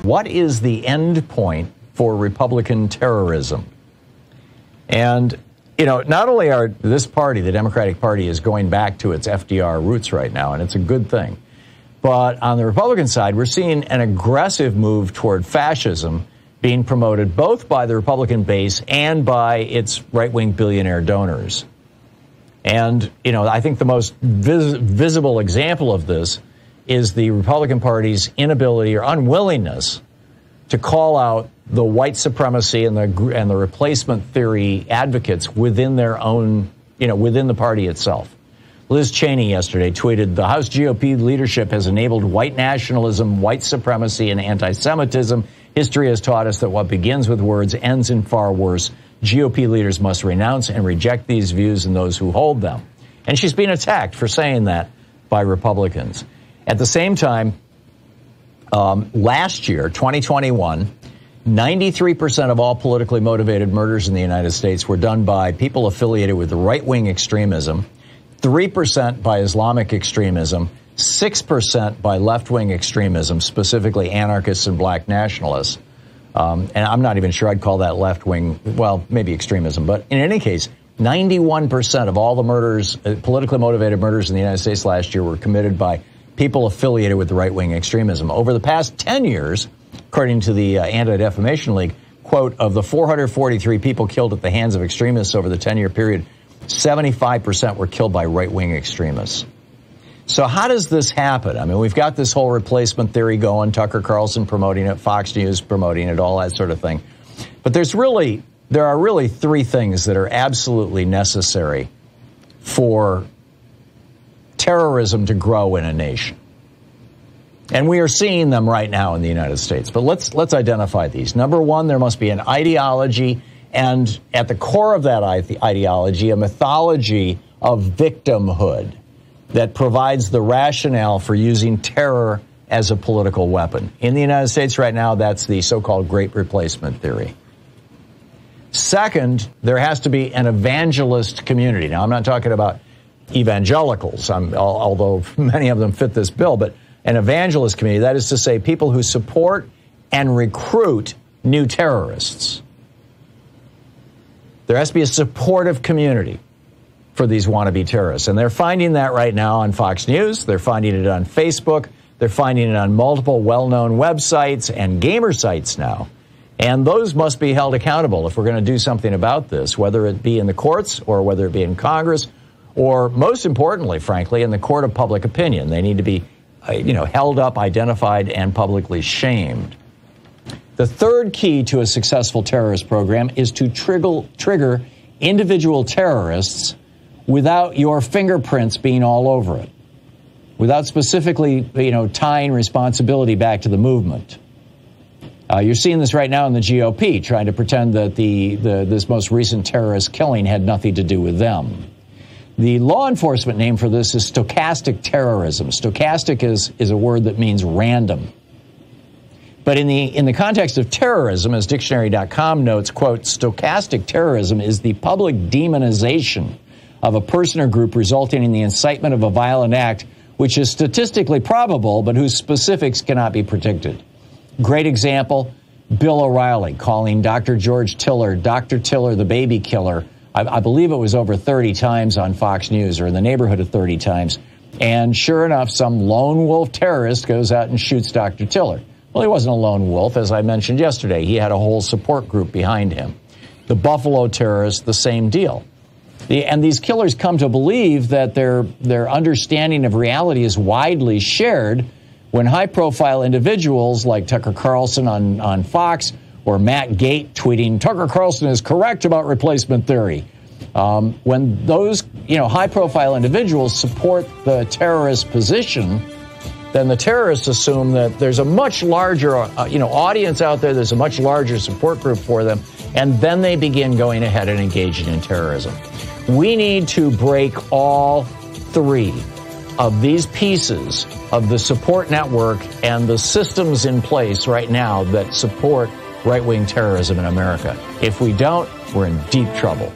What is the end point for Republican terrorism? And, you know, not only are this party, the Democratic Party, is going back to its FDR roots right now, and it's a good thing. But on the Republican side, we're seeing an aggressive move toward fascism being promoted both by the Republican base and by its right-wing billionaire donors. And, you know, I think the most visible example of this is the Republican Party's inability or unwillingness to call out the white supremacy and the replacement theory advocates within their own, you know, within the party itself. Liz Cheney yesterday tweeted, "The House GOP leadership has enabled white nationalism, white supremacy, and anti-Semitism. History has taught us that what begins with words ends in far worse. GOP leaders must renounce and reject these views and those who hold them." And she's being attacked for saying that by Republicans. At the same time, last year, 2021, 93% of all politically motivated murders in the United States were done by people affiliated with right-wing extremism, 3% by Islamic extremism, 6% by left-wing extremism, specifically anarchists and black nationalists. And I'm not even sure I'd call that left-wing, well, maybe extremism. But in any case, 91% of all the murders, politically motivated murders in the United States last year were committed by people affiliated with right-wing extremism. Over the past 10 years, according to the Anti-Defamation League, quote, of the 443 people killed at the hands of extremists over the 10-year period, 75% were killed by right-wing extremists. So how does this happen? I mean, we've got this whole replacement theory going, Tucker Carlson promoting it, Fox News promoting it, all that sort of thing. But there are really three things that are absolutely necessary for terrorism to grow in a nation. And we are seeing them right now in the United States. But let's identify these. Number one, there must be an ideology, and at the core of that ideology, a mythology of victimhood that provides the rationale for using terror as a political weapon. In the United States right now, that's the so-called Great Replacement theory. Second, there has to be an evangelist community. Now, I'm not talking about evangelicals, although many of them fit this bill, but an evangelist community, that is to say, people who support and recruit new terrorists. There has to be a supportive community for these wannabe terrorists. And they're finding that right now on Fox News. They're finding it on Facebook. They're finding it on multiple well-known websites and gamer sites now. And those must be held accountable if we're going to do something about this, whether it be in the courts or whether it be in Congress, or most importantly, frankly, in the court of public opinion. They need to be, held up, identified, and publicly shamed. The third key to a successful terrorist program is to trigger individual terrorists without your fingerprints being all over it, without specifically, tying responsibility back to the movement. You're seeing this right now in the GOP, trying to pretend that this most recent terrorist killing had nothing to do with them. The law enforcement name for this is stochastic terrorism. Stochastic is a word that means random. But in the context of terrorism, as dictionary.com notes, quote, stochastic terrorism is the public demonization of a person or group resulting in the incitement of a violent act which is statistically probable but whose specifics cannot be predicted. Great example, Bill O'Reilly calling Dr. George Tiller, Dr. Tiller the baby killer. I believe it was over 30 times on Fox News, or in the neighborhood of 30 times. And sure enough, some lone wolf terrorist goes out and shoots Dr. Tiller. Well, he wasn't a lone wolf, as I mentioned yesterday. He had a whole support group behind him. The Buffalo terrorist, the same deal. And these killers come to believe that their understanding of reality is widely shared when high-profile individuals like Tucker Carlson on Fox or Matt Gaetz tweeting, Tucker Carlson is correct about replacement theory. When those high-profile individuals support the terrorist position, then the terrorists assume that there's a much larger audience out there, there's a much larger support group for them, and then they begin going ahead and engaging in terrorism. We need to break all three of these pieces of the support network and the systems in place right now that support right-wing terrorism in America. If we don't, we're in deep trouble.